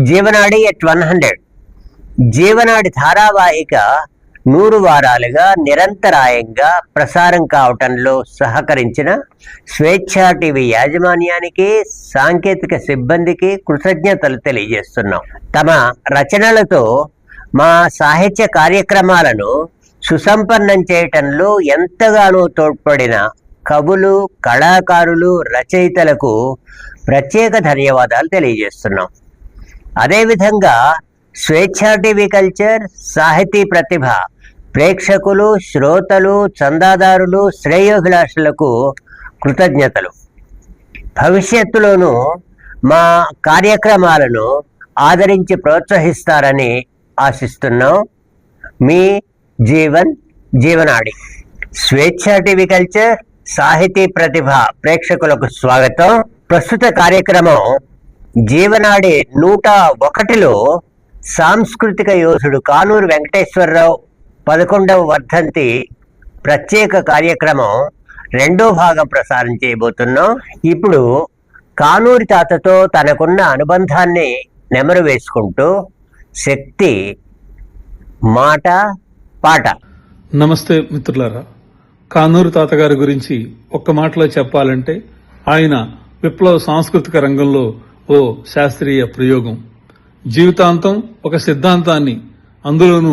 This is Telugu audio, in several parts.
జీవనాడి ఎట్ 100 జీవనాడి ధారావాహిక 100 వారాలుగా నిరంతరాయంగా ప్రసారం కావటంలో సహకరించిన స్వేచ్ఛా టీవీ యాజమాన్యానికి, సాంకేతిక సిబ్బందికి కృతజ్ఞతలు తెలియజేస్తున్నాం. తమ రచనలతో మా సాహిత్య కార్యక్రమాలను సుసంపన్నం చేయటంలో ఎంతగానో తోడ్పడిన కవులు, కళాకారులు, రచయితలకు ప్రత్యేక ధన్యవాదాలు తెలియజేస్తున్నాం. అదేవిధంగా స్వేచ్ఛా టీవీ కల్చర్, సాహితీ ప్రతిభ ప్రేక్షకులు, శ్రోతలు, చందాదారులు, శ్రేయోభిలాషులకు కృతజ్ఞతలు. భవిష్యత్తులోనూ మా కార్యక్రమాలను ఆదరించి ప్రోత్సహిస్తారని ఆశిస్తున్నాం. మీ జీవనాడి. స్వేచ్ఛా టీవీ కల్చర్, సాహితీ ప్రతిభ ప్రేక్షకులకు స్వాగతం. ప్రస్తుత కార్యక్రమం జీవనాడి 101లో సాంస్కృతిక యోధుడు కానూరు వెంకటేశ్వరరావు 11వ వర్ధంతి ప్రత్యేక కార్యక్రమం 2వ భాగం ప్రసారం చేయబోతున్నాం. ఇప్పుడు కానూరి తాతతో తనకున్న అనుబంధాన్ని నెమరు వేసుకుంటూ శక్తి మాట పాట. నమస్తే మిత్రులారా. కానూరు తాతగారి గురించి ఒక్క మాటలో చెప్పాలంటే ఆయన విప్లవ సాంస్కృతిక రంగంలో ఓ శాస్త్రీయ ప్రయోగం. జీవితాంతం ఒక సిద్ధాంతాన్ని, అందులోనూ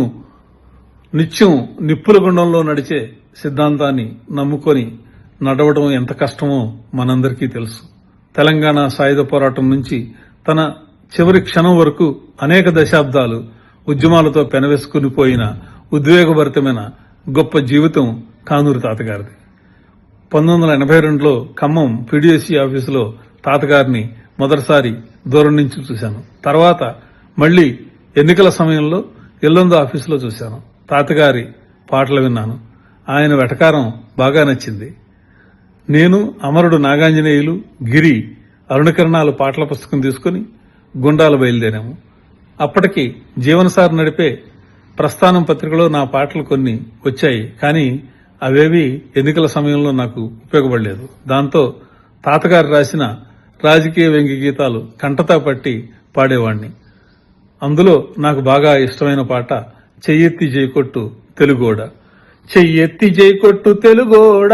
నిత్యం నిప్పుల గుండంలో నడిచే సిద్ధాంతాన్ని నమ్ముకొని నడవడం ఎంత కష్టమో మనందరికీ తెలుసు. తెలంగాణ సాయుధ పోరాటం నుంచి తన చివరి క్షణం వరకు అనేక దశాబ్దాలు ఉద్యమాలతో పెనవేసుకుని పోయిన ఉద్వేగభరితమైన గొప్ప జీవితం కానూరు తాతగారిది. 1982లో ఖమ్మం పీడీఎస్సీ ఆఫీసులో తాతగారిని మొదటిసారి దూరం నుంచి చూశాను. తర్వాత మళ్లీ ఎన్నికల సమయంలో ఎల్లందు ఆఫీసులో చూశాను. తాతగారి పాటలు విన్నాను. ఆయన వెటకారం బాగా నచ్చింది. నేను, అమరుడు నాగాంజనేయులు, గిరి, అరుణకిరణాలు పాటల పుస్తకం తీసుకుని గుండాలు బయలుదేరాము. అప్పటికి జీవనసార్ నడిపే ప్రస్థానం పత్రికలో నా పాటలు కొన్ని వచ్చాయి. కానీ అవేవి ఎన్నికల సమయంలో నాకు ఉపయోగపడలేదు. దాంతో తాతగారు రాసిన రాజకీయ వ్యంగ్య గీతాలు కంటతా పట్టి పాడేవాణ్ణి. అందులో నాకు బాగా ఇష్టమైన పాట చెయ్యెత్తి జైకొట్టు తెలుగోడ. చెయ్యెత్తి జైకొట్టు తెలుగోడ,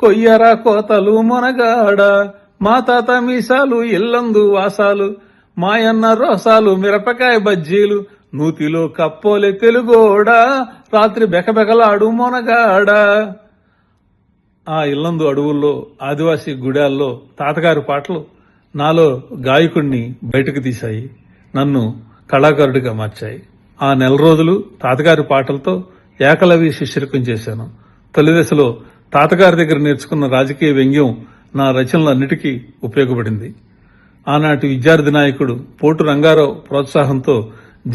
కొయ్యరా కోతలు మొనగాడ, మా తాత మీసాలు ఇల్లందు వాసాలు, మాయన్న రోసాలు మిరపకాయ బజ్జీలు, నూతిలో కప్పోలే తెలుగోడ, రాత్రి బెకబెకలాడు మొనగాడ. ఆ ఇల్లందు అడవుల్లో, ఆదివాసీ గుడాల్లో తాతగారి పాటలు నాలో గాయకుణ్ణి బయటకు తీశాయి, నన్ను కళాకారుడిగా మార్చాయి. ఆ నెల రోజులు తాతగారి పాటలతో ఏకలవ్య శిష్యరికం చేశాను. తొలి దశలో తాతగారి దగ్గర నేర్చుకున్న రాజకీయ వ్యంగ్యం నా రచనలన్నిటికీ ఉపయోగపడింది. ఆనాటి విద్యార్థి నాయకుడు పోటు రంగారావు ప్రోత్సాహంతో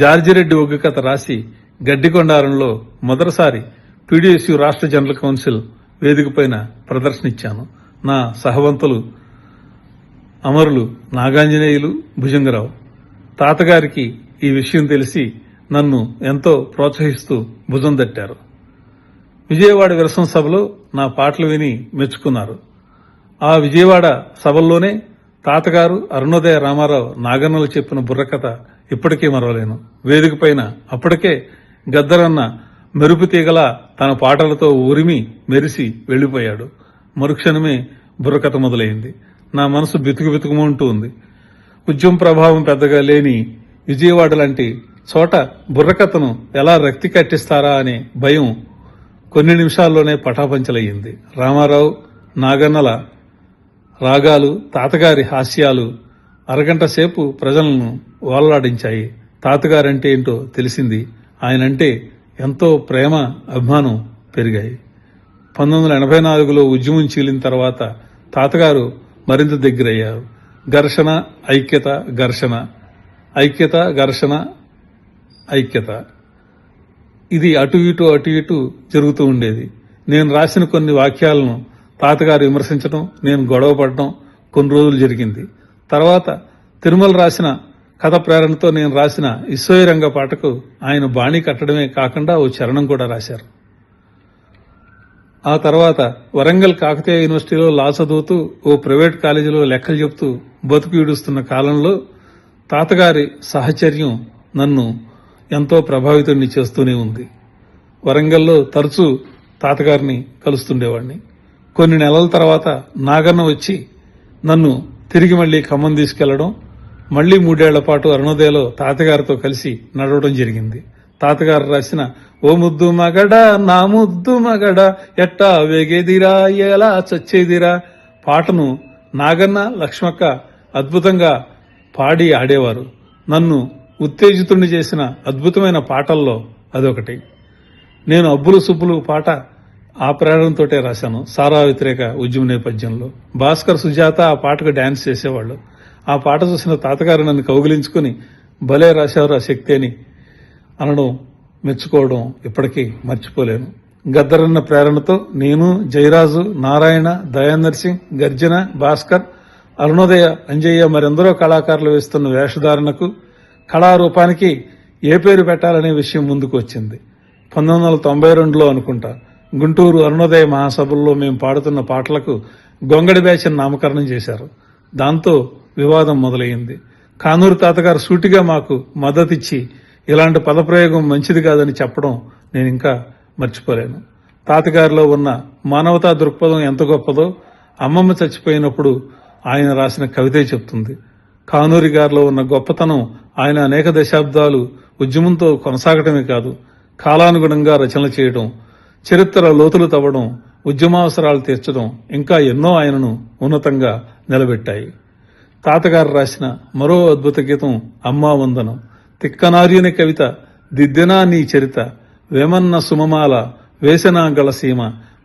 జార్జిరెడ్డి ఒగ్గు కథ రాసి గడ్డికొండారంలో మొదటిసారి పీడీఎస్యూ రాష్ట్ర జనరల్ కౌన్సిల్ వేదికపైన ప్రదర్శనిచ్చాను. నా సహవంతులు అమరులు నాగాంజనేయులు, భుజంగరావు. తాతగారికి ఈ విషయం తెలిసి నన్ను ఎంతో ప్రోత్సహిస్తూ భుజం తట్టారు. విజయవాడ విరసం సభలో నా పాటలు విని మెచ్చుకున్నారు. ఆ విజయవాడ సభల్లోనే తాతగారు, అరుణోదయ రామారావు, నాగన్నలు చెప్పిన బుర్రకథ ఇప్పటికీ మరవలేను. వేదిక పైన అప్పటికే గద్దరన్న మెరుపు తీగలా తన పాటలతో ఉరిమి మెరిసి వెళ్లిపోయాడు. మరుక్షణమే బుర్రకథ మొదలైంది. నా మనసు బితుకుమంటూ ఉంది. ఉద్యమ ప్రభావం పెద్దగా లేని విజయవాడ లాంటి చోట బుర్రకథను ఎలా రక్తి కట్టిస్తారా అనే భయం కొన్ని నిమిషాల్లోనే పటాపంచలయ్యింది. రామారావు, నాగన్నల రాగాలు, తాతగారి హాస్యాలు అరగంట సేపు ప్రజలను ఓలలాడించాయి. తాతగారంటే ఏంటో తెలిసింది. ఆయనంటే ఎంతో ప్రేమ, అభిమానం పెరిగాయి. 1984లో ఉద్యమం చీలిన తర్వాత తాతగారు మరింత దగ్గరయ్యారు. ఘర్షణ, ఐక్యత, ఘర్షణ, ఐక్యత, ఘర్షణ, ఐక్యత. ఇది అటు ఇటు జరుగుతూ ఉండేది. నేను రాసిన కొన్ని వాక్యాలను తాతగారు విమర్శించడం, నేను గొడవ పడడం కొన్ని రోజులు జరిగింది. తర్వాత తిరుమల రాసిన కథ ప్రేరణతో నేను రాసిన ఇస్సోయిరంగ పాటకు ఆయన బాణీ కట్టడమే కాకుండా ఓ చరణం కూడా రాశారు. ఆ తర్వాత వరంగల్ కాకతీయ యూనివర్సిటీలో లా చదువుతూ ఓ ప్రైవేట్ కాలేజీలో లెక్కలు చెబుతూ బతుకు ఈడుస్తున్న కాలంలో తాతగారి సహచర్యం నన్ను ఎంతో ప్రభావితుణ్ణి చేస్తూనే ఉంది. వరంగల్లో తరచూ తాతగారిని కలుస్తుండేవాడిని. కొన్ని నెలల తర్వాత నాగన్న వచ్చి నన్ను తిరిగి మళ్లీ ఖమ్మం తీసుకెళ్లడం, మళ్లీ 3 ఏళ్ల పాటు అరుణోదయలో తాతగారితో కలిసి నడవడం జరిగింది. తాతగారు రాసిన ఓ ముద్దు మగడా నా ముద్దు మగడా ఎట్టా వేగేదిరా ఎలా చచ్చేదిరా పాటను నాగన్న, లక్ష్మక్క అద్భుతంగా పాడి ఆడేవారు. నన్ను ఉత్తేజితుణ్ణి చేసిన అద్భుతమైన పాటల్లో అదొకటి. నేను అబ్బులు సుబ్బులు పాట ఆ ప్రేరణతోటే రాశాను. సారా వ్యతిరేక ఉద్యమ నేపథ్యంలో భాస్కర్, సుజాత ఆ పాటకు డాన్స్ చేసేవాళ్ళు. ఆ పాట చూసిన తాతగారు నన్ను కౌగిలించుకుని భలే రాశారు ఆ శక్తి అని అనడం, మెచ్చుకోవడం ఇప్పటికీ మర్చిపోలేను. గద్దరన్న ప్రేరణతో నేను, జయరాజు, నారాయణ, దయానందర్ సింగ్, గర్జన, భాస్కర్, అరుణోదయ, అంజయ్య మరెందరో కళాకారులు వేస్తున్న వేషధారణకు, కళారూపానికి ఏ పేరు పెట్టాలనే విషయం ముందుకు వచ్చింది. 1992లో అనుకుంటా గుంటూరు అరుణోదయ మహాసభల్లో మేము పాడుతున్న పాటలకు గొంగడి బ్యాచ్ అని నామకరణం చేశారు. దాంతో వివాదం మొదలైంది. కానూరు తాతగారు సూటిగా మాకు మద్దతిచ్చి ఇలాంటి పదప్రయోగం మంచిది కాదని చెప్పడం నేను ఇంకా మర్చిపోలేను. తాతగారిలో ఉన్న మానవతా దృక్పథం ఎంత గొప్పదో అమ్మమ్మ చచ్చిపోయినప్పుడు ఆయన రాసిన కవితే చెప్తుంది. కానూరి గారిలో ఉన్న గొప్పతనం ఆయన అనేక దశాబ్దాలు ఉద్యమంతో కొనసాగటమే కాదు, కాలానుగుణంగా రచనలు చేయడం, చరిత్ర లోతులు తవ్వడం, ఉద్యమావసరాలు తీర్చడం ఇంకా ఎన్నో ఆయనను ఉన్నతంగా నిలబెట్టాయి. తాతగారు రాసిన మరో అద్భుత గీతం అమ్మా వందనం. తిక్కనార్యుని కవిత దిద్దెనా నీ చరిత, వేమన్న సుమమాల వేసనా గళసీమ,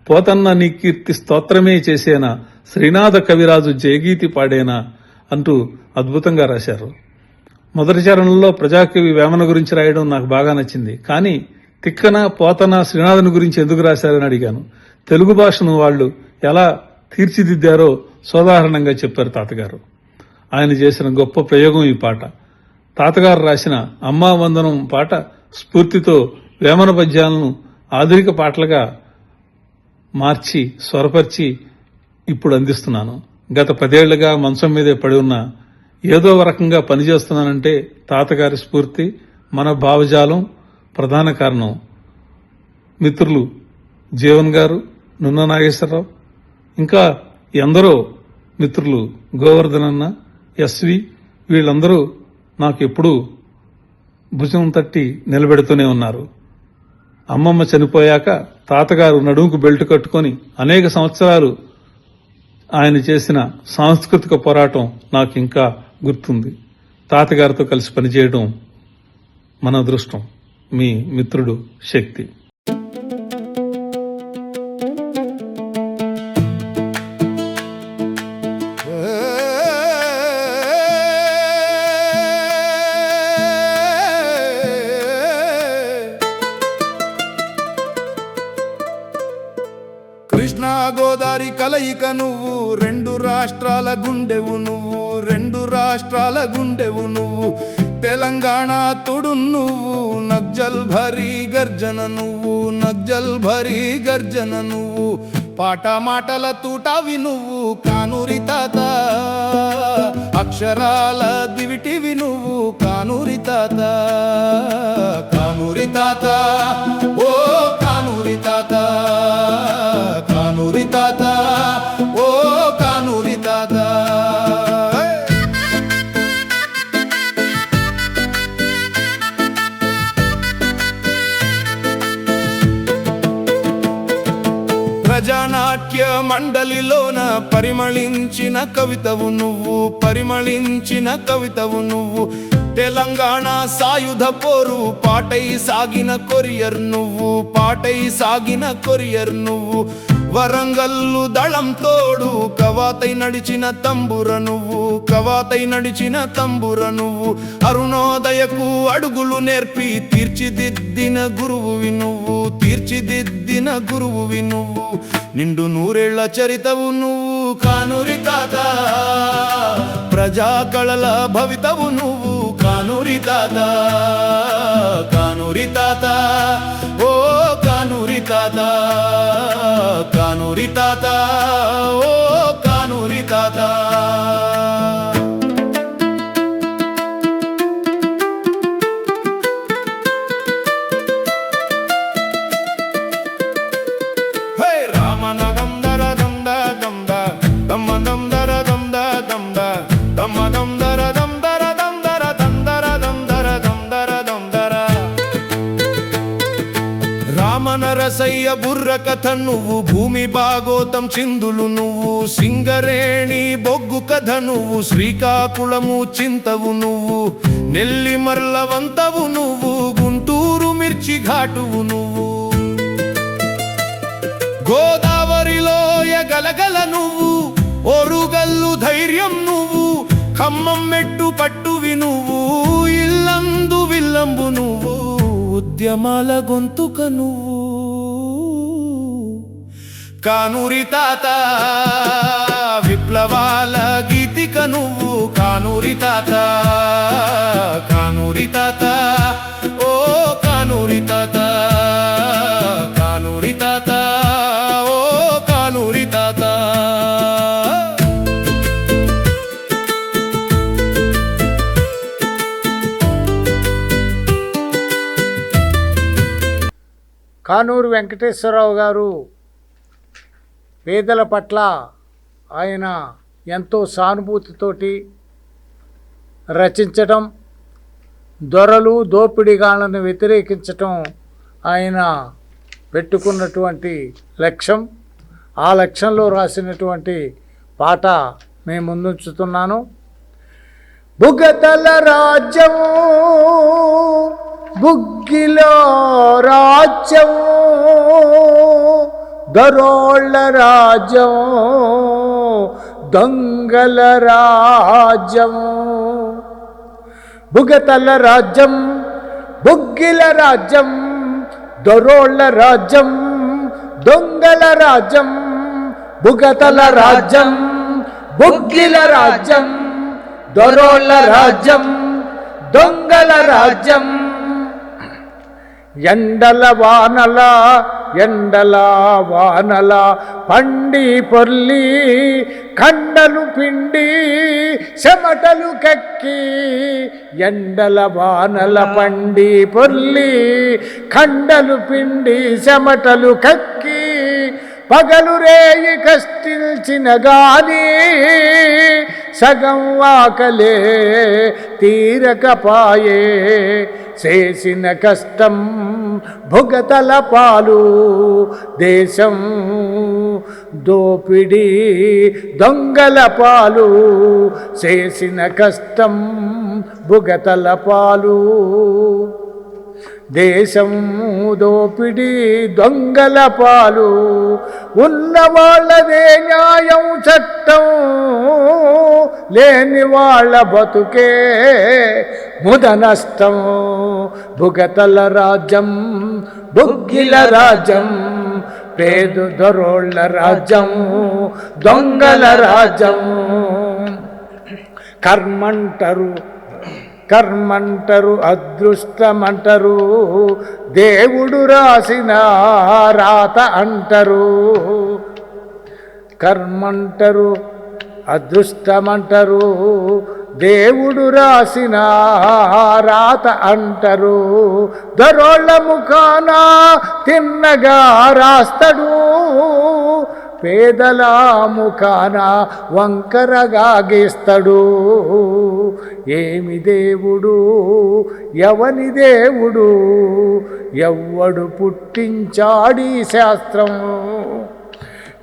పోతన్న నీ కీర్తి స్తోత్రమే చేసేనా, శ్రీనాథ కవిరాజు జయగీతి పాడేనా అంటూ అద్భుతంగా రాశారు. మొదటి చరణంలో ప్రజాకవి వేమన గురించి రాయడం నాకు బాగా నచ్చింది. కానీ తిక్కన, పోతన, శ్రీనాథుని గురించి ఎందుకు రాశారని అడిగాను. తెలుగు భాషను వాళ్ళు ఎలా తీర్చిదిద్దారో సోదాహరణంగా చెప్పారు తాతగారు. ఆయన చేసిన గొప్ప ప్రయోగం ఈ పాట. తాతగారు రాసిన అమ్మా వందనం పాట స్ఫూర్తితో వేమన పద్యాలను ఆధునిక పాటలుగా మార్చి స్వరపరిచి ఇప్పుడు అందిస్తున్నాను. గత 10 ఏళ్లుగా మంచం మీదే పడి ఉన్న ఏదో రకంగా పనిచేస్తున్నానంటే తాతగారి స్ఫూర్తి, మన భావజాలం ప్రధాన కారణం. మిత్రులు జీవన్ గారు, నున్న నాగేశ్వరరావు, ఇంకా ఎందరో మిత్రులు గోవర్ధన్ అన్న, ఎస్వి, వీళ్ళందరూ నాకు ఎప్పుడూ భుజం తట్టి నిలబెడుతూనే ఉన్నారు. అమ్మమ్మ చనిపోయాక తాతగారు నడుముకు బెల్ట్ కట్టుకొని అనేక సంవత్సరాలు ఆయన చేసిన సాంస్కృతిక పోరాటం నాకు ఇంకా గుర్తుంది. తాతగారితో కలిసి పనిచేయడం మన అదృష్టం. మీ మిత్రుడు శక్తి. కృష్ణా గోదావరి కలయిక నువ్వు, 2 రాష్ట్రాల గుండెవు నువ్వు, 2 రాష్ట్రాల గుండెవు నువ్వు, తెలంగాణ తొడు నువ్వు, నగ్జల్ భరీ గర్జన నువ్వు, నగ్జల్ భరీ గర్జన నువ్వు, పాట మాటల తూటావి నువ్వు, కానూరి తాత అక్షరాల దివిటివి నువ్వు, కానూరి తాత, కానూరి తాత, ఓ కానూరి తాత, కానూరి తాత, ఓ కానూరి తాత. ప్రజానాట్య మండలిలోన పరిమళించిన కవితవు నువ్వు, పరిమళించిన కవితవు నువ్వు, తెలంగాణ సాయుధ పోరు పాటై సాగిన కొరియర్ నువ్వు, పాటై సాగిన కొరియర్ నువ్వు, వరంగల్లు దళం తోడు కవాతై నడిచిన తంబుర నువ్వు, కవాతై నడిచిన తంబుర నువ్వు, అరుణోదయకు అడుగులు నేర్పి తీర్చిదిద్దిన గురువువి నువ్వు, తీర్చిదిద్దిన గురువువి నువ్వు, నిండు 100 ఏళ్ల చరితవు నువ్వు, కానూరి తాత, ప్రజా కళల భవితవు నువ్వు, కానూరి తాత, కానూరి తాత, ఓ కానూరి తాత, కానూరి తాత, ఓ కానూరి తాత. రామనరసయ్య బుర్ర కథ నువ్వు, భూమి భాగోతం చిందులు నువ్వు, సింగరేణి బొగ్గు కథ నువ్వు, శ్రీకాకుళము చింతవు నువ్వు, నెల్లిమర్ల వంతవు నువ్వు, గుంటూరు మిర్చి ఘాటువు నువ్వు, గోదావరిలో ఎగలగల నువ్వు, ఓరుగల్లు ధైర్యం నువ్వు, ఖమ్మం మెట్టు పట్టువి నువ్వు, ఇల్లందు విల్లంబు నువ్వు, ఉద్యమాల గొంతుక నువ్వు, కానూరి తాత విప్లవాల గీతిక నువ్వు, కానూరి తాత, కానూరి తాత, ఓ కానూరి తాత, కానూరి తాత, ఓ కానూరి తాత. కానూరు వెంకటేశ్వరరావు గారు పేదల పట్ల ఆయన ఎంతో సానుభూతితోటి రచించటం, దొరలు దోపిడీగాళ్లను వ్యతిరేకించటం ఆయన పెట్టుకున్నటువంటి లక్ష్యం. ఆ లక్ష్యంలో రాసినటువంటి పాట మేము ముందుంచుతున్నాను. బుగతల రాజ్యము బుగ్గిలో రాజ్యము, దరోళ్ళ రాజ్యము దొంగల రాజ్యము. బుగతల రాజ్యం బుగ్గిల రాజ్యం, దరోళ్ళ రాజ్యం దొంగల రాజ్యం. బుగతల రాజ్యం బుగ్గిల రాజ్యం, దరోళ్ళ రాజ్యం దొంగల రాజ్యం. ఎండల వానల ఎండల వానల పండి పొర్లి, కండలు పిండి చెమటలు కక్కి, ఎండల వానల పండి పొర్లి, కండలు పిండి చెమటలు కక్కి, పగలు రేయి కష్టించిన గాని సగం వాకలే తీరకపాయే. చేసిన కష్టం భుగతల పాలు, దేశం దోపిడీ దొంగల పాలు. చేసిన కష్టం భుగతల పాలు, దేశం దోపిడీ దొంగల పాలు. ఉన్నవాళ్ళదే న్యాయం చట్టం, లేని వాళ్ళ బతుకే ముద నష్టం. భుగతల రాజ్యం బుగ్గిల రాజ్యం, పేదు దొరోళ్ళ రాజ్యం దొంగల రాజ్యం. కర్మంటరు కర్మంటరు అదృష్టమంటరు, దేవుడు రాసిన రాత అంటరు. కర్మంటరు అదృష్టమంటరు, దేవుడు రాసిన రాత అంటరు. దరోళ్ళ ముఖాన తిన్నగా రాస్తాడు, పేదల ముఖాన వంకరగా గీస్తాడు. ఏమి దేవుడు ఎవని దేవుడు, ఎవ్వడు పుట్టించాడీ శాస్త్రం.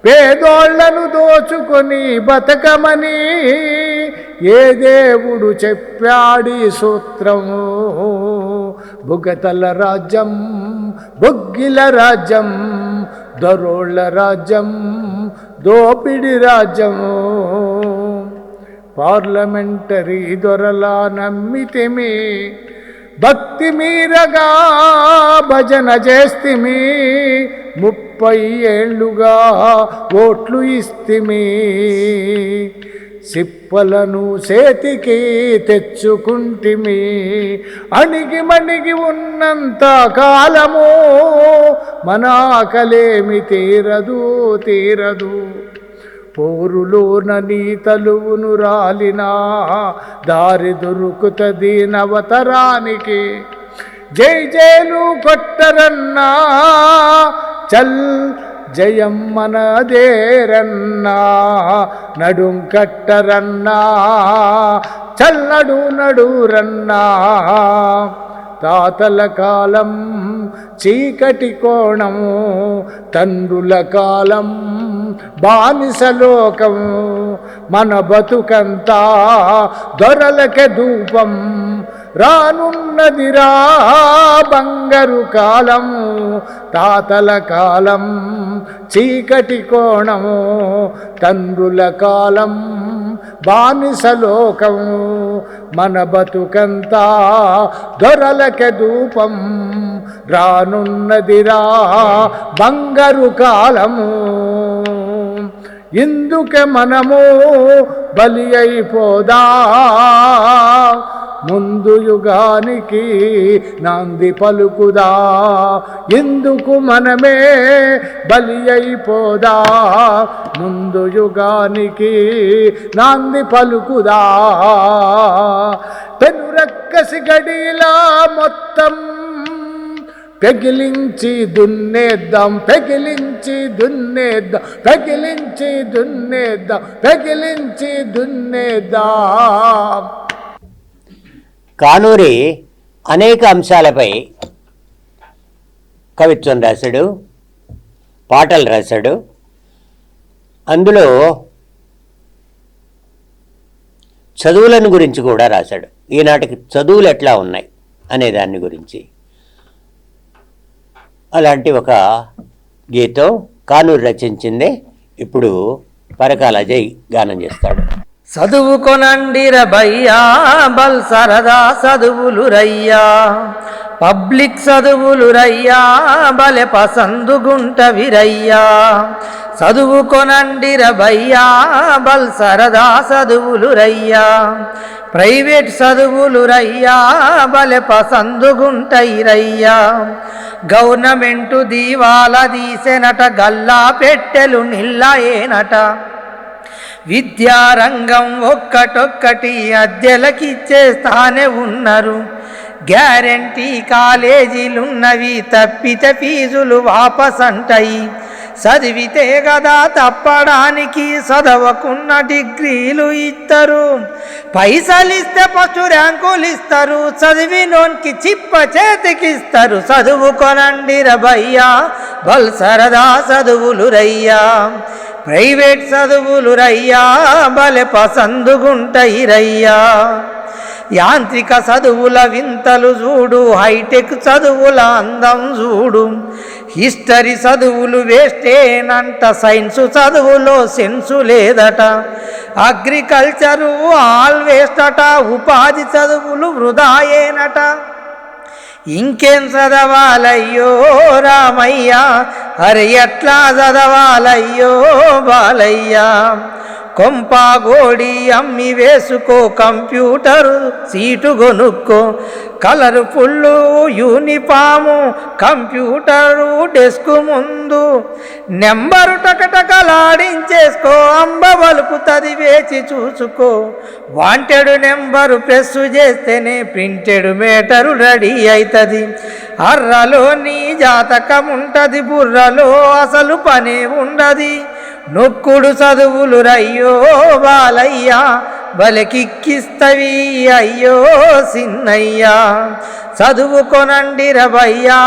పేదోళ్లను దోచుకొని బతకమని ఏ దేవుడు చెప్పాడీ సూత్రం. భుగతల రాజ్యం బుగ్గిల రాజ్యం, దరోళ్ళ రాజ్యం దోపిడి రాజ్యం. పార్లమెంటరీ దొరలా నమ్మితిమి, భక్తి మీరగా భజన చేస్తిమి. 30 ఏళ్లుగా ఓట్లు ఇస్తిమి, సిప్పలను చేతికి తెచ్చుకుంటిమి. అణిగి మణిగి ఉన్నంత కాలము మన ఆకలేమి తీరదు తీరదు. పోరులోన నీ తలువును రాలినా దారి దొరుకుతది నవతరానికి. జై జైలు కొట్టరన్నా చల్ జయం మనదేరన్నా, నడుం కట్టరన్నా చల్లడు నడురన్నా. తాతల కాలం చీకటి కోణం, తండ్రుల కాలం బానిసలోకం, మన బతుకంతా దొరలకే ధూపం, రానున్నదిరా బంగారు కాలం, తాతల కాలం చీకటి కోణము, తండ్రుల కాలం బానిసలోకం, మన బతుకంతా దొరలకే ధూపం, రానున్నదిరా బంగారు కాలము. ఇందుకే మనము బలి అయిపోదా, ముందు యుగానికి నాంది పలుకుదా, ఎందుకు మనమే బలి అయిపోదా, ముందు యుగానికి నాంది పలుకుదా. పెనురక్కసి గడిలా మొత్తం పెగిలించి దున్నేద్దాం, పెగిలించి దున్నేద్దాం, పెగిలించి దున్నేద్దాం, పెగిలించి దున్నేద్దాం. కానూరి అనేక అంశాలపై కవిత్వం రాశాడు, పాటలు రాశాడు. అందులో చదువులను గురించి కూడా రాశాడు. ఈనాటికి చదువులు ఎట్లా ఉన్నాయి అనే దాని గురించి. అలాంటి ఒక గీతం కానూరు రచించిందే ఇప్పుడు పరకాల అజయ్ గానం చేస్తాడు. చదువుకొనండి రయ్యా, బల్ సరదా చదువులు రయ్యా, పబ్లిక్ చదువులు రయ్యా, బలె పసందుగుంటవి రయ్యా. చదువుకొనండి రయ్యా, బల్ సరదా చదువులు రయ్యా, ప్రైవేట్ చదువులు రయ్యా, బలె పసందుగుంటయి రయ్యా. గవర్నమెంటు దీవాలా తీసెనట, గల్లా పెట్టెలు నిల్లాయేనట, విద్యారంగం ఒక్కటొక్కటి అద్దెలకిచ్చేస్తానే ఉన్నారు. గ్యారంటీ కాలేజీలున్నవి, తప్పితే ఫీజులు వాపసంటాయి. చదివితే కదా తప్పడానికి, చదవకున్న డిగ్రీలు ఇస్తారు. పైసలిస్తే ఫస్ట్ ర్యాంకులు ఇస్తారు, చదివినోనికి చిప్ప చేతికిస్తారు. చదువుకొనండి రయ్యా, బల్ సరదా చదువులు రయ్యా, ప్రైవేట్ చదువులు రయ్యా, బలె పసందుగుంటయి రయ్యా. యాంత్రిక చదువుల వింతలు చూడు, హైటెక్ చదువుల అందం చూడు. హిస్టరీ చదువులు వేస్టేనంట, సైన్సు చదువులో సెన్సు లేదట. అగ్రికల్చరు ఆల్ వేస్ట్ అట, ఉపాధి చదువులు వృధాయేనట. ఇంకేం చదవాలయ్యో రామయ్య, అరే ఎట్లా చదవాలయ్యో బాలయ్యా. కొంపాగోడి అమ్మి వేసుకో, కంప్యూటరు సీటు కొనుక్కో, colour full uniform, computer desk ముందు, నెంబరు టకటకలాడించేసుకో, అంబ వలుపుతది వేచి చూసుకో. వాంటెడు నెంబరు ప్రెస్ చేస్తేనే ప్రింటెడ్ మేటరు రెడీ అవుతుంది. అర్రలో నీ జాతకం ఉంటది, బుర్రలో అసలు పనే ఉండది. నొక్కుడు చదువులు రయ్యో బాలయ్యా, బలకిక్కిస్తవి అయ్యో సిన్నయ్యా. చదువుకొనండి రయ్యా,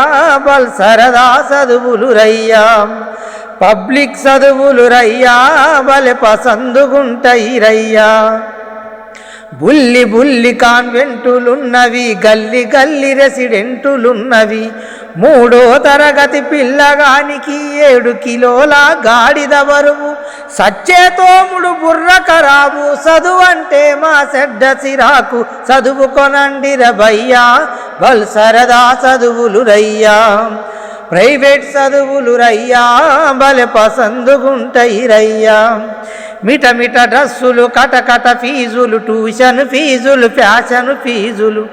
బల్ సరదా చదువులు రయ్యా, పబ్లిక్ చదువులు రయ్యా, బలె పసందుగుంటయి రయ్యా. బుల్లి బుల్లి కాన్వెంటులున్నవి, గల్లి గల్లి రెసిడెంటులున్నవి. 3వ తరగతి పిల్లగానికి 7 కిలోల గాడిద బరువు, సచ్చేతోముడు బుర్ర ఖరాబు. చదువంటే మా చెడ్డ సిరాకు, చదువుకొనండి రయ్యా, బల్ సరదా చదువులు రయ్యా, ప్రైవేట్ చదువులు రయ్యా, బలె పసందుగుంటయి రయ్యా. మిటమిట డ్రస్సులు, కటకట ఫీజులు, ట్యూషన్ ఫీజులు, ఫ్యాషన్ ఫీజులు,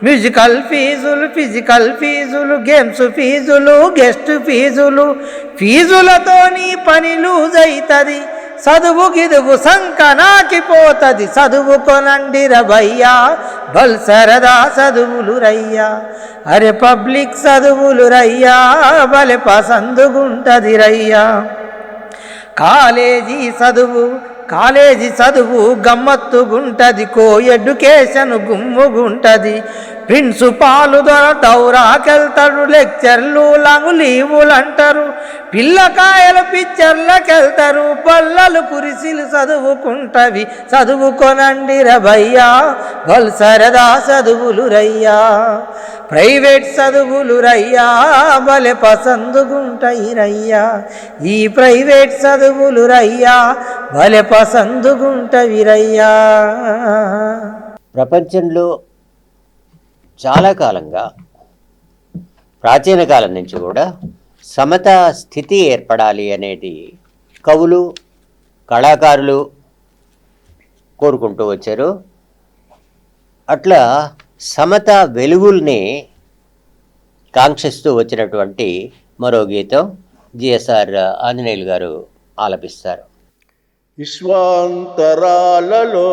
మ్యూజికల్ ఫీజులు, ఫిజికల్ ఫీజులు, గేమ్స్ ఫీజులు, గెస్ట్ ఫీజులు. ఫీజులతో నీ పని లూజ్ అవుతుంది, చదువు గిదుగు సంకనాకిపోతుంది. చదువుకొనండి రయ్యా, బల్ సరదా చదువులు రయ్యా, అరే పబ్లిక్ చదువులు రయ్యా, బలె పసందుగుంటది రయ్యా. కాలేజీ చదువు కాలేజీ చదువు గమ్మత్తుగుంటది, కో ఎడ్యుకేషన్ గుమ్ముగుంటది. ప్రిన్సిపాలు దౌరాకెళ్తాడు, లెక్చర్లు లాంగు లీవులు అంటారు. పిల్లకాయలు పిక్చర్లకెళ్తారు, పల్లలు కురిసిలు చదువుకుంటవి. చదువుకొనండి రభయ్యా, గల్ సరదా చదువులు రయ్యా. ప్రైవేట్ చదువులు రయ్యా, భలే పసందుగుంటాయి రయ్యా. ఈ ప్రైవేట్ చదువులు రయ్యా, భలే పసందుగుంటవి రయ్యా. ప్రపంచంలో చాలా కాలంగా, ప్రాచీన కాలం నుంచి కూడా సమతా స్థితి ఏర్పడాలి అనేది కవులు, కళాకారులు కోరుకుంటూ వచ్చారు. అట్లా సమతా వెలుగుల్ని కాంక్షిస్తూ వచ్చినటువంటి మరో గీతం జిఎస్ఆర్ ఆంజనేయులు గారు ఆలపిస్తారు. విశ్వాంతరాలలో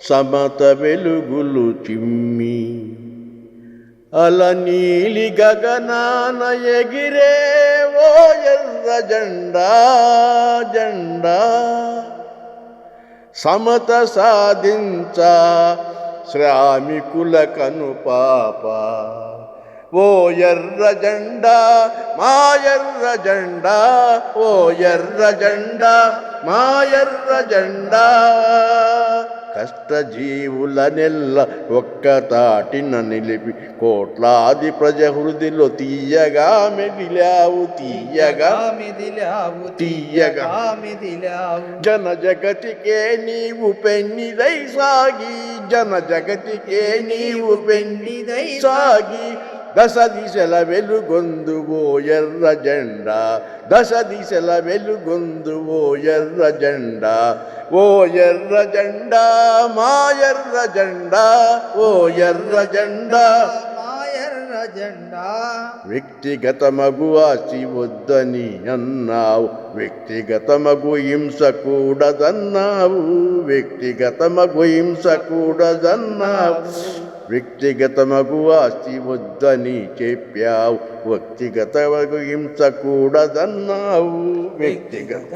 సమత వెలుగులు చిమ్మి అలనీలి గగనాన ఎగిరే ఓ ఎర్ర జెండా జెండా సమత సాధించ శ్రామికుల కనుపాప ఓ ఎర్ర జెండా మా ఎర్ర జెండా ఓ ఎర్ర జెండా మా ఎర్ర జెండా కష్టజీవుల నెల్ల ఒక్కతాటిన నిలిపి కోట్లాది ప్రజ హృదిలో తీయగా మెదిలావు తీయగా మెదిలావు తీయగా మెదిలావు జన జగతికే నీవు పెన్నిదై సాగి జన జగతికే నీవు పెన్నిదై సాగి దశ దిశల వెలుగొందువో ఎర్ర జెండా దశ దిశల వెలుగొందువో ఎర్ర జెండా ఓ ఎర్ర జెండా మా ఎర్ర జెండా ఓ ఎర్ర జెండా మా ఎర్ర జెండా వ్యక్తిగత మగు ఆస్తి వద్దని అన్నావు వ్యక్తిగత మగు హింస కూడదన్నావు వ్యక్తిగత మగు హింస కూడదన్నావు వ్యక్తిగత మగు ఆస్తి వద్దని చెప్పావు వ్యక్తిగత మగు హింస కూడదన్నావు వ్యక్తిగత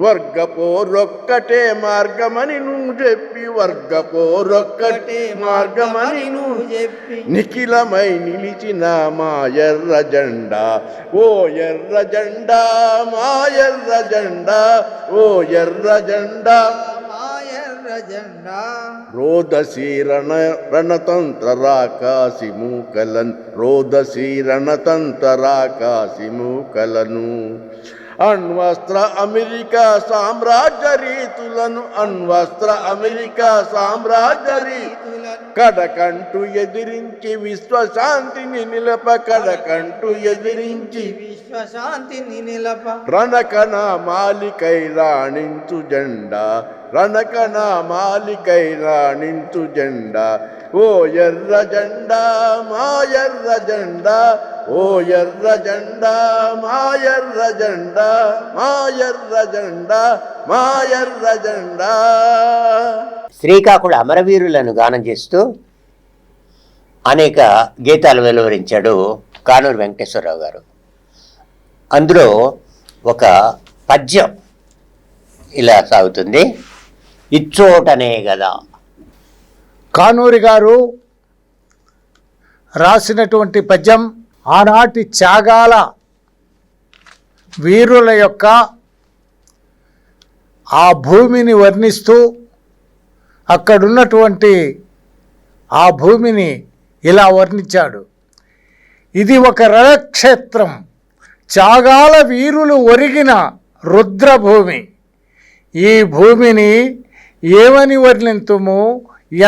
వర్గపోరొక్కటే మార్గమని నువ్వు చెప్పి వర్గపోరొక్కటే మార్గమని నువ్వు చెప్పి నిఖిలమై నిలిచిన మా ఎర్ర జెండా ఓ ఎర్ర జెండా మా ఎర్ర జెండా ఓ ఎర్ర జెండా రోదసీ రణతంత్రరాకాసి మూకలన్ రోదసీ రణతంత్రరాకాసి మూకలను అణ్వస్త్ర అమెరికా సామ్రాజ్య రీతులను అణ్వస్త్ర అమెరికా సామ్రాజ్య రీతులను కడకంటూ ఎదిరించి విశ్వశాంతిని నిలప కడకంటూ ఎదిరించి విశ్వశాంతిని నిలప రణకణ మాలికై రాణించు జెండా రణకణ మాలికై రాణించు జెండా ఓ ఎర్ర జెండా మా ఎర్ర జెండా ఓ ఎర్ర జెండా మా ఎర్ర జెండా మా ఎర్ర జెండా మా ఎర్ర జెండా. శ్రీకాకుళ అమరవీరులను గానం చేస్తూ అనేక గీతాలు వెలువరించాడు కానూరు వెంకటేశ్వరరావు గారు. అందులో ఒక పద్యం ఇలా సాగుతుంది. ఇచ్చోటనే గదా. కానూరి గారు రాసినటువంటి పద్యం ఆనాటి త్యాగాల వీరుల యొక్క ఆ భూమిని వర్ణిస్తూ అక్కడున్నటువంటి ఆ భూమిని ఇలా వర్ణించాడు. ఇది ఒక రణక్షేత్రం, త్యాగాల వీరులు ఒరిగిన రుద్రభూమి. ఈ భూమిని ఏమని వర్ణింతుము,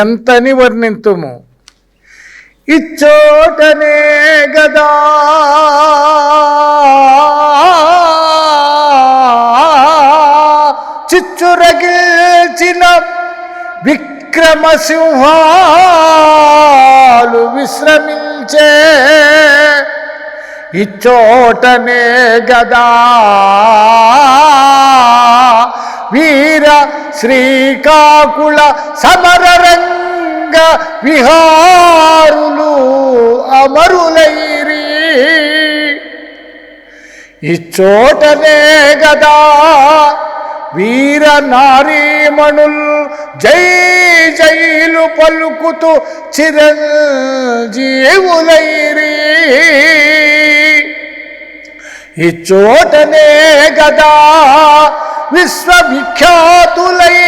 ఎంతని వర్ణింతుము. ఇచ్చోటనే గదా చిచ్చురగిల్చిన విక్రమసింహాలు విశ్రమించే ఇచ్చోటనే గదా వీర శ్రీకాకుళ సమరరంగ విహారులు అమరులైరి. ఇచ్చోటనే గదా వీర నారీమణుల్ జై జైలు పలుకుతూ చిరంజీవులైరి. ఇచ్చోటనే గదా విశ్వవిఖ్యాతులై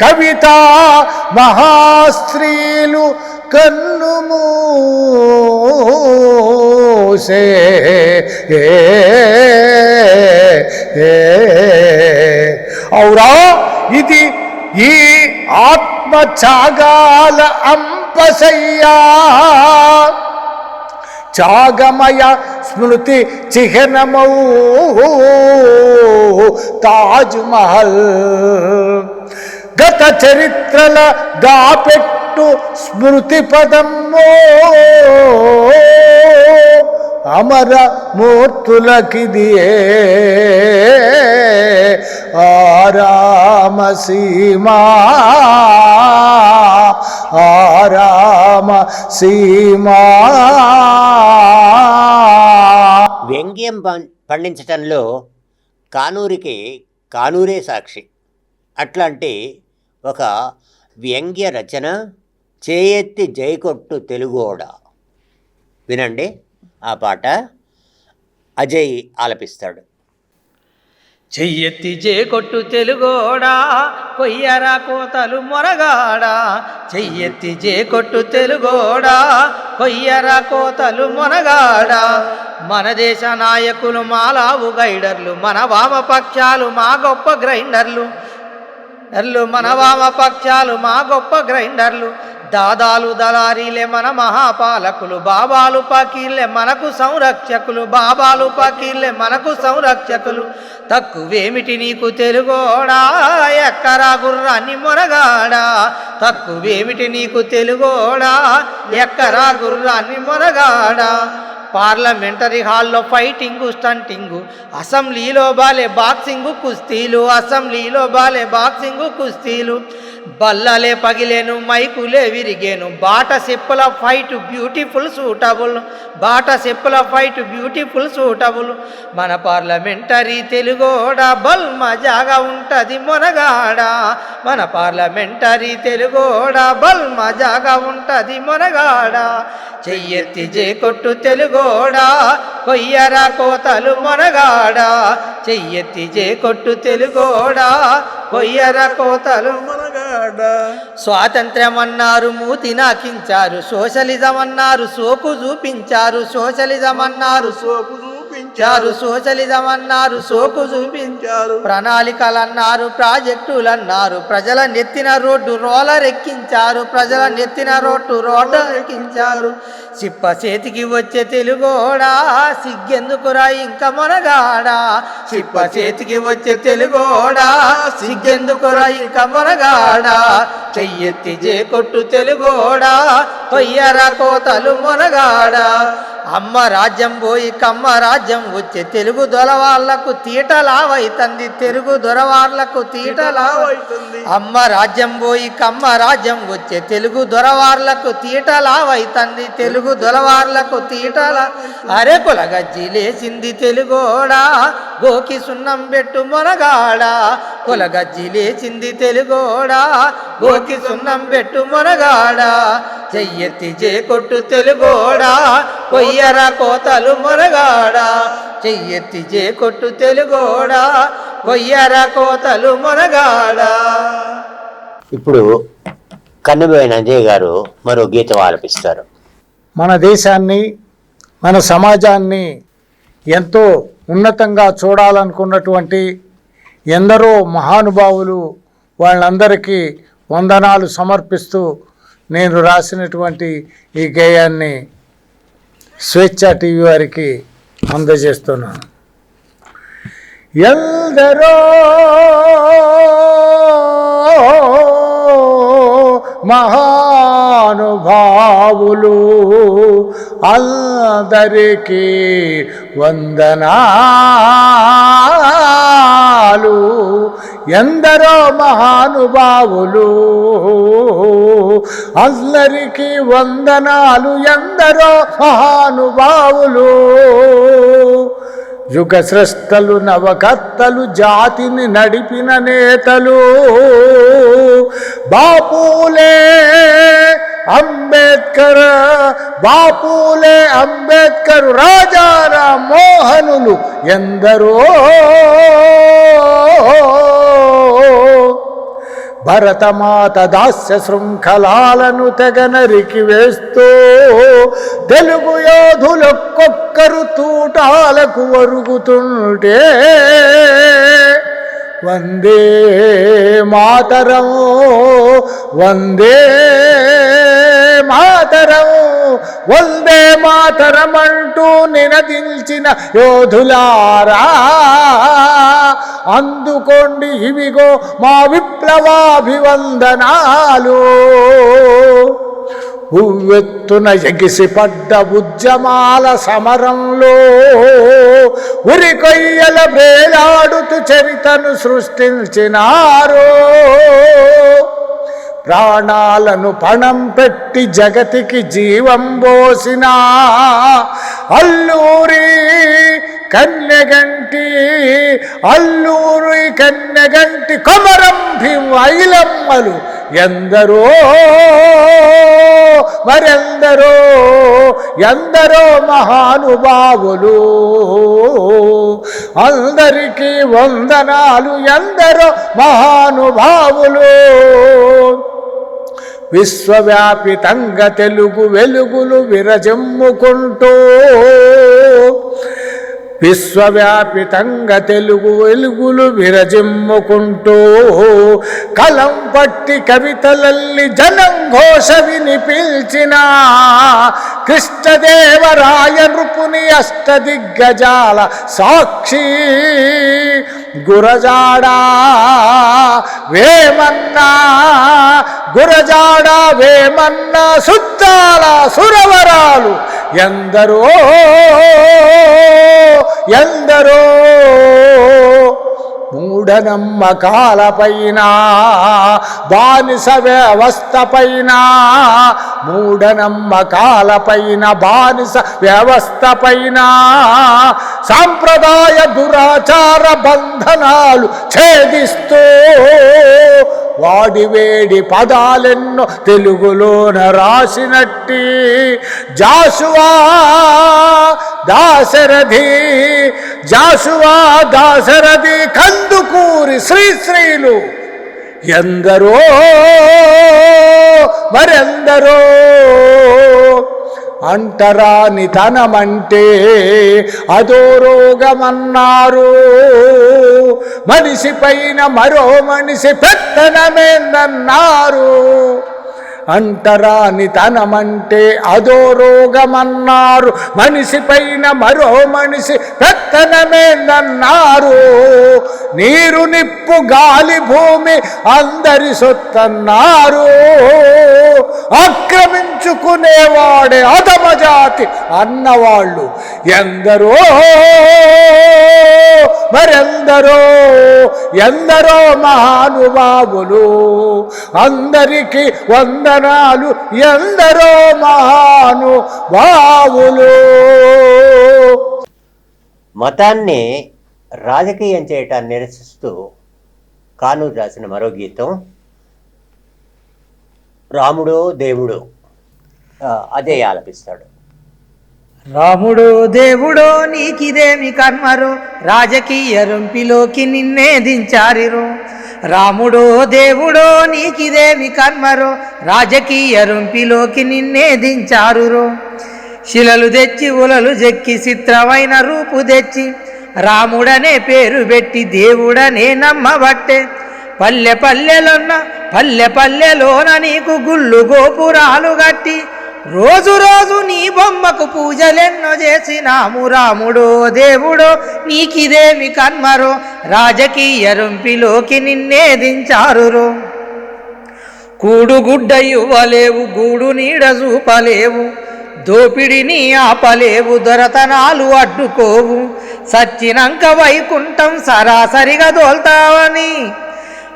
కవితా మహాస్త్రీలు కన్ను మూసే. ఔరా ఇది ఈ ఆత్మత్యాగాల అంపసయ్యా త్యాగమయ స్మృతి చిహ్నమౌ తాజ్ మహల్. గత చరిత్రల దాపెట్టు స్మృతి పదమ్మో అమర మూర్తులకిదియే ఆరామ సీమా ఆరామ సీమా. వ్యంగ్యం పండించటంలో కానూరికి కానూరే సాక్షి. అట్లాంటి ఒక వ్యంగ్య రచన చేయెత్తి జైకొట్టు తెలుగోడ. వినండి, ఆ పాట అజయ్ ఆలపిస్తాడు. చెయ్యెత్తి జేకొట్టు తెలుగోడా కొయ్యరా కోతలు మొనగాడా. చెయ్యెత్తి జేకొట్టు తెలుగోడా కొయ్యరా కోతలు మొనగాడా. మన దేశ నాయకులు మాలావు గైడర్లు, మన వామపక్షాలు మా గొప్ప గ్రైండర్లు. మన వామపక్షాలు మా గొప్ప గ్రైండర్లు. దాదాలు దళారీలే మన మహాపాలకులు. బాబాలు పకీర్లే మనకు సంరక్షకులు. బాబాలు పకీర్లే మనకు సంరక్షకులు. తక్కువేమిటి నీకు తెలుగోడా ఎక్కరా గుర్రాన్ని మొనగాడా. తక్కువేమిటి నీకు తెలుగోడా ఎక్కరా గుర్రాన్ని మొనగాడా. పార్లమెంటరీ హాల్లో ఫైటింగు స్టంటింగు, అసెంబ్లీలో బాలే బాక్సింగు కుస్తీలు. అసెంబ్లీలో బాలే బాక్సింగు కుస్తీలు. బల్లలే పగిలేను మైకులే విరిగేను. బాట చెప్పుల ఫైట్ బ్యూటిఫుల్ సూటబుల్. బాట చెప్పుల ఫైట్ బ్యూటిఫుల్ సూటబుల్. మన పార్లమెంటరీ తెలుగోడా బల్ మజాగా ఉంటది మొనగాడా. మన పార్లమెంటరీ తెలుగోడా బల్ మజాగా ఉంటది మొనగాడా. చెయ్యెత్తి జేకొట్టు తెలుగోడా కొయ్యరా కోతలు మొనగాడా. చెయ్యెత్తి జేకొట్టు తెలుగోడా కొయ్యరా కోతలు మొనగాడా. స్వాతంత్ర్యం అన్నారు మూతి నాకించారు, సోషలిజం అన్నారు సోకు చూపించారు. సోషలిజం అన్నారు సోకు చూపించారు. సోషలిజం అన్నారు సోకు చూపించారు. ప్రణాళికలన్నారు ప్రాజెక్టులన్నారు, ప్రజల నెత్తిన రోడ్డు రోలర్ ఎక్కించారు. ప్రజల నెత్తిన రోడ్డు రోలర్ ఎక్కించారు. చిప్ప చేతికి వచ్చే తెలుగోడా సిగ్గెందుకురా ఇంక మొనగాడా. చిప్ప చేతికి వచ్చే తెలుగోడా సిగ్గెందుకురా ఇంక మొనగాడా. చెయ్యెత్తి జేకొట్టు తెలుగోడా కొయ్యరా కోతలు మొనగాడా. అమ్మ రాజ్యం పోయి కమ్మ రాజ్యం వచ్చే తెలుగు దొరవాళ్లకు తీటలావైతుంది. తెలుగు దొరవార్లకు తీటలావైతుంది. అమ్మ రాజ్యం పోయి కమ్మ రాజ్యం వచ్చే తెలుగు దొరవార్లకు తీటలావైతుంది. తెలుగు దొరవార్లకు తీటలా. అరే కొలగజ్జిలేసింది తెలుగోడా గోకి సున్నం పెట్టు మొనగాడా. కొలగజ్జిలేసింది తెలుగోడా గోకి సున్నం పెట్టు మొనగాడా. చెయ్యెత్తి జేకొట్టు తెలుగోడా కొయ్యరా కోతలు మొనగాడా. చెయ్యెత్తి జేకొట్టు తెలుగోడా కొయ్యరా కోతలు మొనగాడా. ఇప్పుడు కన్నుబోయిన అజయ్ గారు మరో గీతం ఆలపిస్తారు. మన దేశాన్ని మన సమాజాన్ని ఎంతో ఉన్నతంగా చూడాలనుకున్నటువంటి ఎందరో మహానుభావులు వాళ్ళందరికీ వందనాలు సమర్పిస్తూ నేను రాసినటువంటి ఈ గేయాన్ని స్వేచ్ఛ టీవీ వారికి అందజేస్తున్నాను. ఎందరో మహానుభావులు అందరికీ వందనాలు. ఎందరో మహానుభావులు, అందరికీ వందనాలు ఎందరో మహానుభావులు. యుగ స్రష్టలు నవకర్తలు జాతిని నడిపిన నేతలు బాపూలే అంబేద్కర్, బాపూలే అంబేద్కర్, రాజారాం మోహనులు ఎందరో. భరతమాత దాస్య శృంఖలాలను తెగ నరికి వేస్తూ తెలుగు యోధులొక్కొక్కరు తూటాలకు వరుగుతుంటే వందే మాతరం, వందే మాతరం, వందే మాతరం అంటూ నినదించిన యోధులారా, అందుకోండి ఇవిగో మా విప్లవాభివందనాలు. ఉవ్వెత్తున ఎగిసిపడ్డ ఉద్యమాల సమరంలో ఉరికొయ్యల వేలాడుతూ చరితను సృష్టించినారు. ప్రాణాలను పణం పెట్టి జగతికి జీవం పోసిన అల్లూరి కన్నెగంటి, అల్లూరి కన్నెగంటి కొమరం భీం ఐలమ్మలు ఎందరో, మరెందరో, ఎందరో మహానుభావులు. అందరికీ వందనాలు ఎందరో మహానుభావులు. విశ్వవ్యాపితంగా తెలుగు వెలుగులు విరజిమ్ముకుంటూ, విశ్వవ్యాపితంగా తెలుగు వెలుగులు విరజిమ్ముకుంటూ కలం పట్టి కవితలల్లి జనం ఘోష వినిపించిన కృష్ణదేవరాయ నృపుని అష్టదిగ్గజాల సాక్షి గురజాడా వేమన్నా, గురజాడా వేమన్నా సుద్దాల సురవరాలు ఎందరో, ఎందరో. మూఢనమ్మకాలపైన బానిస వ్యవస్థపైన, మూఢనమ్మకాలపైన బానిస వ్యవస్థపైన సాంప్రదాయ దురాచార బంధనాలు ఛేదిస్తూ వాడివేడి పదాలెన్నో తెలుగులోన రాసినట్టి జాషువా దాశరథి, జాషువా దాశరథి కందుకూరి శ్రీశ్రీలు ఎందరో, మరెందరో. అంటరాని తనమంటే అదో రోగమన్నారు, మనిషి పైన మరో మనిషి పెత్తనమేందన్నారు. అంటరాని తనమంటే అదో రోగమన్నారు, మనిషి పైన మరో మనిషి పెత్తనమేందన్నారు. నీరు నిప్పు గాలి భూమి అందరి సొత్తన్నారు, ఆక్రమించుకునేవాడే అధమ జాతి అన్నవాళ్ళు ఎందరో, మరెందరో, ఎందరో మహానుభావులు. అందరికీ వందనాలు ఎందరో మహానుభావులు. మతాన్ని రాజకీయం చేయటాన్ని నిరసిస్తూ కానూరు రాసిన మరో గీతం రాముడో దేవుడో, అదే ఆలపిస్తాడు. రాముడో దేవుడో నీకిదేమి కర్మరో, రాజకీయ రొంపిలోకి నిన్నే దించారిరో. రాముడో దేవుడో నీకిదేమి కర్మరో, రాజకీయ రొంపిలోకి నిన్నే దించారురో. శిలలు తెచ్చి ఉలలు చెక్కి చిత్రమైన రూపు తెచ్చి రాముడనే పేరు పెట్టి దేవుడనే నమ్మబట్టే. పల్లె పల్లెలోన నీకు గుళ్ళు గోపురాలు గట్టి రోజు రోజు నీ బొమ్మకు పూజలెన్నో చేసినాము. రాముడో దేవుడో నీకిదేమి కర్మరో, రాజకీయ రొంపిలోకి నిన్నే దించారురో. కూడు గుడ్డ ఇవ్వలేవు, గూడు నీడ చూపలేవు, దోపిడిని ఆపలేవు, దొరతనాలు అడ్డుకోవు. సచ్చినంక వైకుంఠం సరాసరిగా దోల్తావని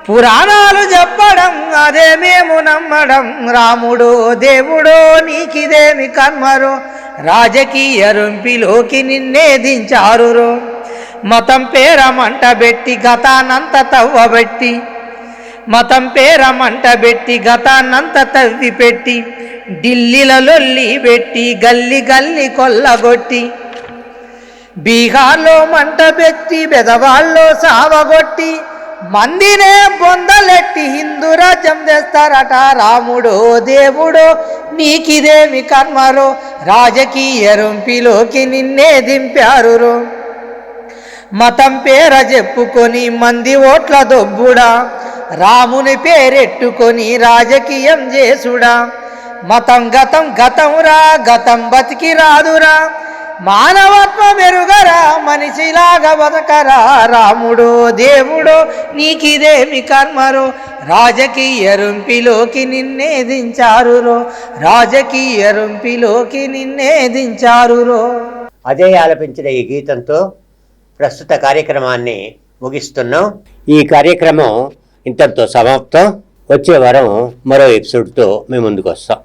పురాణాలు చెప్పడం అదే మేము నమ్మడం, రాముడో దేవుడో నీకిదేమి కర్మరో, రాజకీయ రొంపిలోకి నిన్నే దించారురో. మతం పేరమంట బెట్టి గతానంత తవ్వబెట్టి, మతం పేరమంట బెట్టి గతానంత తవ్వి పెట్టి, ఢిల్లీల లొల్లి పెట్టి గల్లి గల్లి కొల్లగొట్టి, బీహార్లో మంట పెట్టి బెదవాళ్ళలో సావగొట్టి, మందినే బొందలెట్టి హిందూ రాజ్యం తెస్తారట, రాముడో దేవుడో నీకిదేమి కర్మరో, రాజకీయ రొంపిలోకి నిన్నే దింపారురో. మతం పేర చెప్పుకొని మంది ఓట్ల దొబ్బుడా, రాముని పేరెట్టుకొని రాజకీయం చేసుడా. మతం గతం గతంరా, గతం బతికి రాదురా, మానవత్వ మెరుగరా, మనిషిలాగా బతకరా, రాముడో దేవుడో నీకిదేమి కర్మరో, రాజకీయ రొంపిలోకి నిన్నే దించారురో, రాజకీయ రొంపిలోకి నిన్నే దించారురో. అజయ్ ఆలపించిన ఈ గీతంతో ప్రస్తుత కార్యక్రమాన్ని ముగిస్తున్నాం. ఈ కార్యక్రమం ఇంతటితో సమాప్తం. వచ్చే వారం మరో ఎపిసోడ్తో మేము ముందుకు వస్తాం.